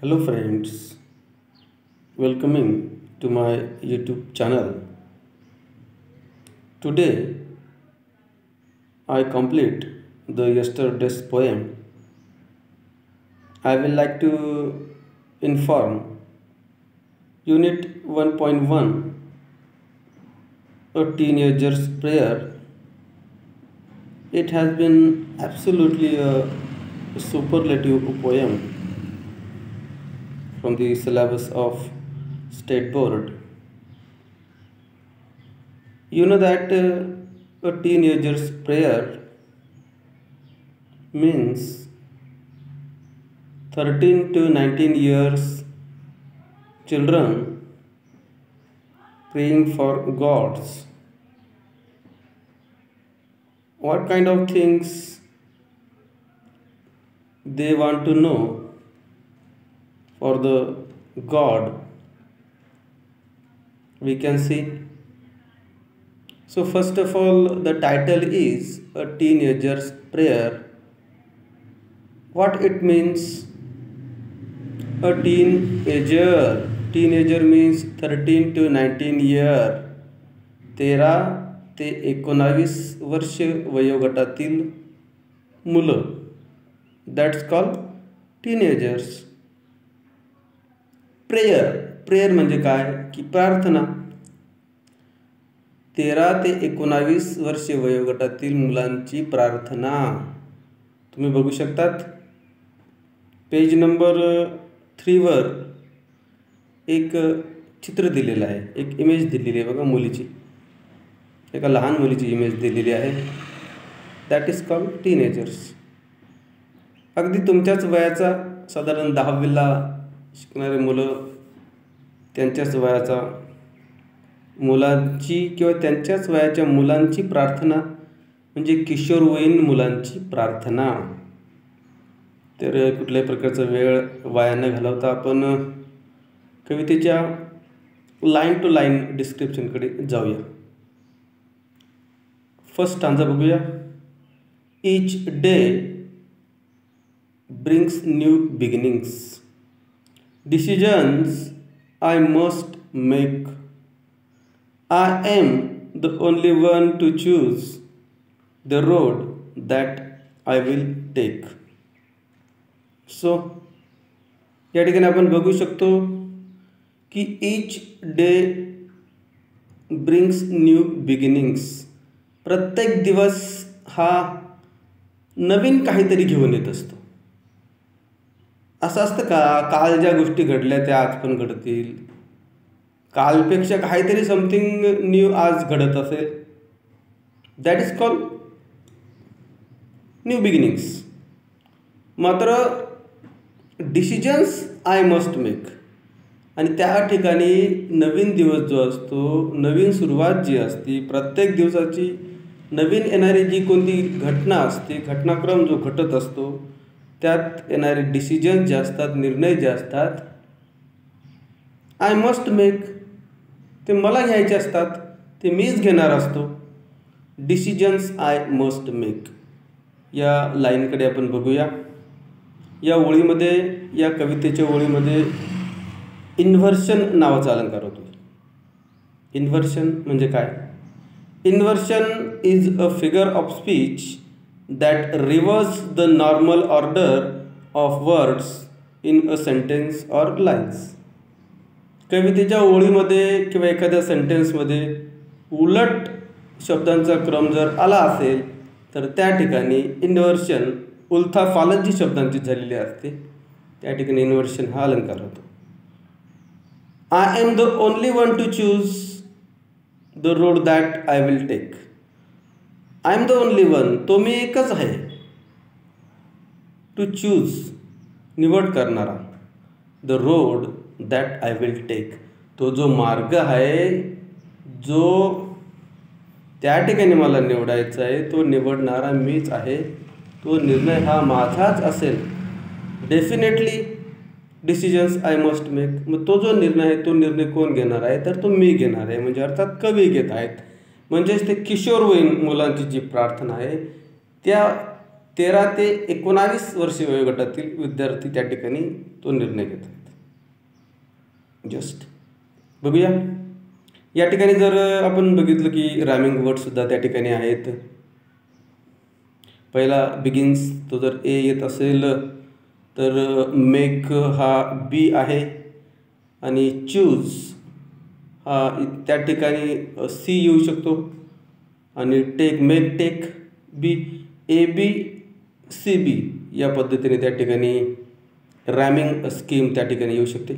Hello friends, welcoming to my YouTube channel. Today I complete the yesterday's poem. I will like to inform Unit 1.1, a teenager's prayer. It has been absolutely a superlative poem from the syllabus of State Board. You know that a teenager's prayer means 13 to 19 years children praying for gods. What kind of things they want to know for the God we can see. So first of all, the title is a teenager's prayer. What it means? A teenager. Teenager means 13 to 19 year. 13 ते 19 वर्ष वयोगटातील मुलं. That's called teenagers. Prayer म्हणजे काय की प्रार्थना. 13 ते 19 वर्ष वयोगटातील मुलांची प्रार्थना. तुम्ही बघू शकतात पेज नंबर 3 वर एक चित्र दिलेलं आहे, एक इमेज दिलेली आहे बघा मुलीची, एका लहान मुलीची इमेज दिलेली आहे. That is called teenagers. अगदी तुमच्याच वयाचा साधारण 10वीला शिकणारे मुलं, त्यांच्याच वयाचा मुलांची किंवा त्यांच्याच वयाच्या मुलांची प्रार्थना म्हणजे किशोरवयीन मुलांची प्रार्थना. तर कुठल्याही प्रकारचा वेळ वाया न घालवता आपण कवितेच्या लाईन टू लाईन डिस्क्रिप्शनकडे जाऊया. फर्स्ट स्टांजा बघूया. Each day brings new beginnings. Decisions I must make. I am the only one to choose the road that I will take. So, या ठिकाणी आपण बघू शकतो की each day brings new beginnings. प्रत्येक दिवस हा नवीन काहीतरी घेऊन येत असतो. असं असतं का काल ज्या गोष्टी घडल्या त्या आज पण घडतील, कालपेक्षा काहीतरी समथिंग न्यू आज घडत असेल. That is called new beginnings. मात्र डिसिजन्स आय मस्ट मेक, आणि त्या ठिकाणी नवीन दिवस जो असतो, नवीन सुरुवात जी असते, प्रत्येक दिवसाची नवीन येणारी जी कोणती घटना असते, घटनाक्रम जो घटत असतो, त्यात येणारे डिसिजन जे असतात, निर्णय जे असतात, आय मस्ट मेक, ते मला घ्यायचे असतात, ते मीच घेणार असतो. Decisions I must make. या लाईनकडे आपण बघूया. या ओळीमध्ये, या कवितेच्या ओळीमध्ये इन्व्हर्शन नावाचा अलंकार होतो. इन्व्हर्शन म्हणजे काय? Inversion is a figure of speech that reverse the normal order of words in a sentence or lines. कवितेच्या ओळीमध्ये किंवा एखाद्या सेंटेन्समध्ये उलट शब्दांचा क्रम जर आला असेल तर त्या ठिकाणी इन्व्हर्शन, उलथापालट जी शब्दांची झालेली असते, त्या ठिकाणी इन्व्हर्शन हा अलंकार होतो. I am the only one to choose the road that I will take. I am the only one, तो मी एकच आहे. टू चूज, निवड करणारा. The road that I will take, तो जो मार्ग आहे, जो त्या ठिकाणी मला निवडायचा आहे, तो निवडणारा मीच आहे. तो निर्णय हा माझाच असेल. Definitely decisions I must make. मग तो जो निर्णय आहे, तो निर्णय कोण घेणार आहे? तर तो मी घेणार आहे. म्हणजे अर्थात कवी घेत आहेत. म्हणजेच ते किशोरवयीन मुलांची जी प्रार्थना आहे, त्या 13 ते 19 वर्ष वयोगटातील विद्यार्थी त्या ठिकाणी तो निर्णय घेत आहेत. जस्ट बघूया. या ठिकाणी जर आपण बघितलं की रायमिंग वर्डसुद्धा त्या ठिकाणी आहेत. पहिला बिगिन्स तो जर ए येत असेल तर मेक हा बी आहे आणि चूज हा त्या ठिकाणी सी येऊ शकतो आणि take make take B A B C B या पद्धतीने त्या ठिकाणी रॅमिंग स्कीम त्या ठिकाणी येऊ शकते.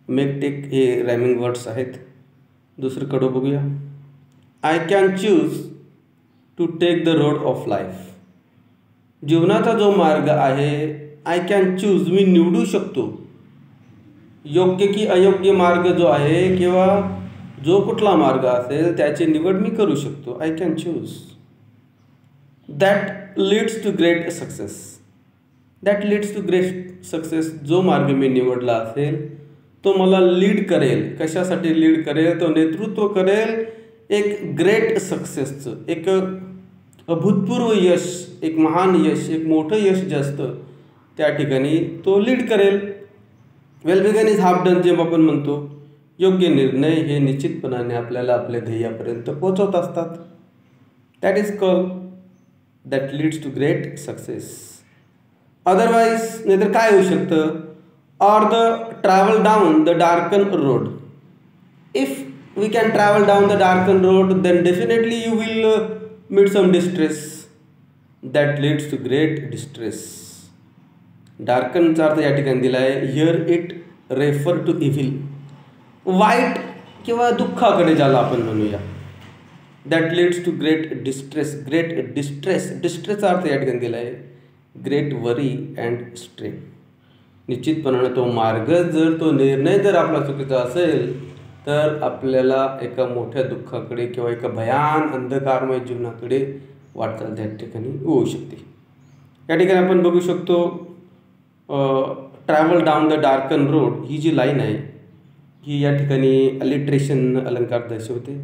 मेक टेक हे रॅमिंग वर्ड्स आहेत. दुसरीकडं बघूया. I can choose to take the road of life. जीवनाचा जो मार्ग आहे आय कॅन चूज मी निवडू शकतो. योग्य की अयोग्य मार्ग जो आहे किंवा जो कुठला मार्ग असेल त्याची निवड मी करू शकतो. I can choose. That leads to great success. That leads to great success. जो मार्ग मी निवडला असेल तो मला लीड करेल. कशासाठी लीड करेल? तो नेतृत्व करेल एक ग्रेट सक्सेसचं, एक अभूतपूर्व यश, एक महान यश, एक मोठं यश जे असतं त्या ठिकाणी तो लीड करेल. Well begun is half done जेव्हा आपण म्हणतो. योग्य निर्णय हे निश्चितपणाने आपल्याला आपल्या ध्येयापर्यंत पोहोचवत असतात. That is call that leads to great success. Otherwise नाहीतर काय होऊ शकतं? or the travel down the darkened road. If we can travel down the darkened road, then definitely you will meet some distress. That leads to great distress. Darkened चा अर्थ या ठिकाणी दिला आहे. Here it refer to evil. वाईट किंवा दुःखाकडे ज्याला आपण म्हणूया. That leads to great distress. Great distress. Distress चा अर्थ या ठिकाणी दिला आहे. Great worry and strain. निश्चितपणाने तो मार्ग जर तो निर्णय जर आपला चुकीचा असेल तर आपल्याला एका मोठ्या दुःखाकडे किंवा एका भयान अंधकारमय जीवनाकडे वाटचाल त्या ठिकाणी होऊ शकते. या ठिकाणी आपण बघू शकतो travel down the darken road ही जी लाईन आहे ही या ठिकाणी अलिट्रेशन अलंकार दर्शवते.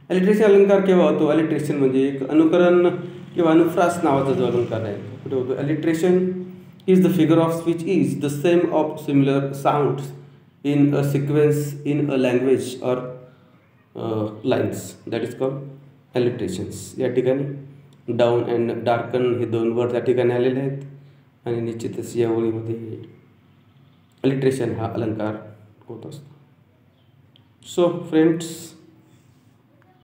अलिट्रेशन अलंकार केव्हा होतो? अलिट्रेशन म्हणजे एक अनुकरण किंवा अनुप्रास नावाचा जो अलंकार आहे कुठे होतो? Alliteration is the figure of speech is the same of similar sounds in a sequence in a language or lines. That is called alliterations. या ठिकाणी डाऊन अँड डार्कन हे दोन वर्ड त्या ठिकाणी आलेले आहेत आणि निश्चितच या ओळीमध्ये अलिट्रेशन हा अलंकार होत असतो. So friends,